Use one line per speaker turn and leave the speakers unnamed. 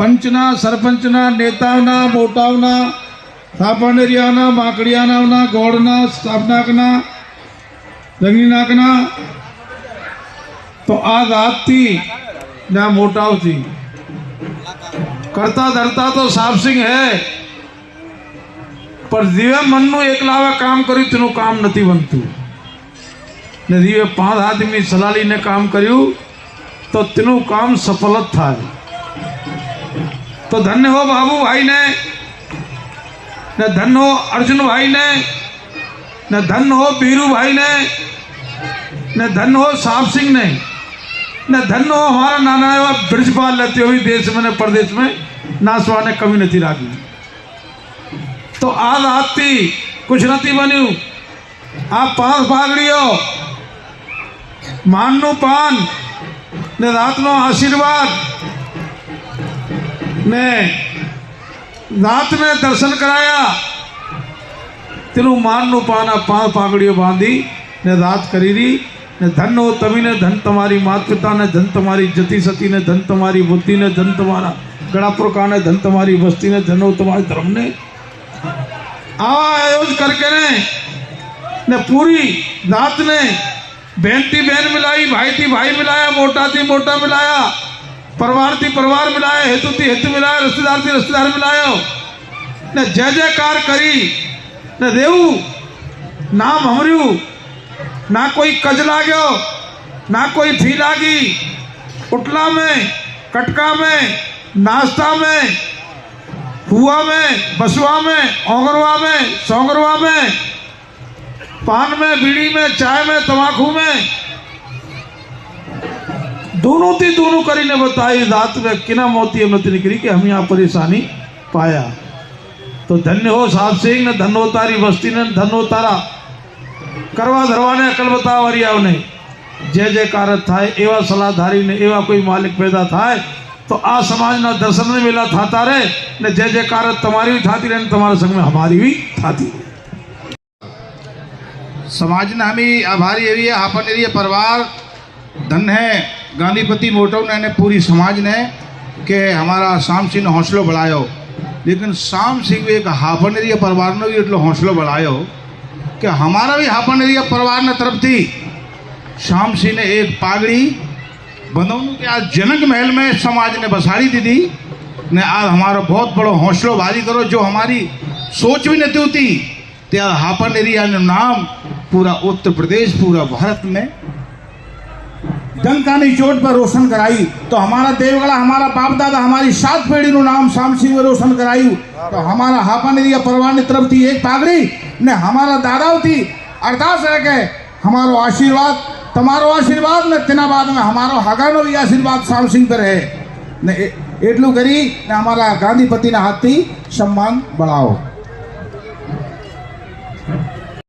पंचना सरपंचना नेताओना मोटावना थापानेरियाना माकड़ियाना गौड़ना स्थापनाकना रंगीनाकना तो आज आती ना मोटाव थी करता धरता तो साफ सिंह है पर जीवे मन नु एकलावे काम कर्यु तेनु काम नथी बनतु ने जीवे 5 आदमी सलाली ने काम कर्यु तो तेनु काम सफल थाय। तो धन्य हो बाबू भाई ने धन्य हो अर्जुन भाई ने धन्य हो बीरू भाई ने धन्य हो साहब सिंह ने धन्य हो हमारा नाना एवं ब्रजपाल लेते हुए देश में ने प्रदेश में नासवा ने कमी नहीं राखी। तो आज आती कुछ नहीं बन्यू आप 5 पागड़ियों मानू पान ने रात नो आशीर्वाद ने रात में दर्शन कराया तेनु मान नु पाना 5 पागड़ियों बांधी ने रात करी री ने धन हो तभी ने धन तुम्हारी माता पिता ने धन तुम्हारी जति सती ने धन तुम्हारी बुद्धि ने धन तुम्हारा गणापुर का ने धन तुम्हारी बस्ती ने धन हो तुम्हारे धर्म ने आयोज करके ने पूरी रात ने बहन थी बहन मिलाई भाई थी भाई मिलाया मोटा थी मोटा मिलाया परिवार थी परिवार मिलाया हेतु थी हेतु मिलाया रिश्तेदार थी रिश्तेदार मिलायो ने जय जयकार करी ने देऊ नाम हमर्यू ना कोई कज लाग्यो ना कोई फी लागी उटला में कटका में नाश्ता में हुआ में बसुआ में ओंगरवा में सोंगरवा में पान में बीड़ी में चाय में तंबाकू में दोनों थी दोनों करी ने बताई रात में किना मोती अमृत निकली कि हम यहाँ परेशानी पाया। तो धन्य हो साहब सिंह ने धन्य हो तारी बस्ती ने धन्य हो तारा करवा धरवा ने अकल बता वरिया ने जय जयकार थाय एवं सलाहधारी ने एवं कोई मालिक पैदा थाय तो आ समाज ना दर्शन में मिला थाता रहे ने जय जयकार तुम्हारी भी थाती रहे तुम्हारे संग में हमारी भी थाती।
समाज ने हमें आभारी एवी है हापनेरिया परिवार धन है गांधीपति मोटव ने पूरी समाज ने के हमारा शाम सिंह ने हौसलो बढ़ायो लेकिन शाम सिंह एक हापनेरिया परिवार ने भी एटलो हौसलो बढ़ायो कि हमारा भी हापनेरिया परिवार ने तरफ थी शाम सिंह ने एक पागड़ी बंधवनु के आज जनक महल में समाज ने बसाड़ी दी ने आज हमारा बहुत बड़ो हौसलो भारी करो जो हमारी सोच भी नहीं होती त्या हापनेरिया ने नाम पूरा उत्तर प्रदेश पूरा भारत में डंका की चोट पर रोशन कराई। तो हमारा देवगढ़ा हमारा बाप दादा हमारी 7 पीढ़ी नु नाम शाम सिंह में रोशन कराई। तो हमारा हापनेरिया परिवार ने तरफ थी एक पागड़ी ने हमारा दादा थी अरदास है के हमारो आशीर्वाद तमारो आशीर्वाद ने तेना बाद में हमारो हगानो भी आशीर्वाद शाम सिंह पर है ने एटलू करी ने हमारा गांधीपति ना हाथ थी सम्मान बढ़ाओ।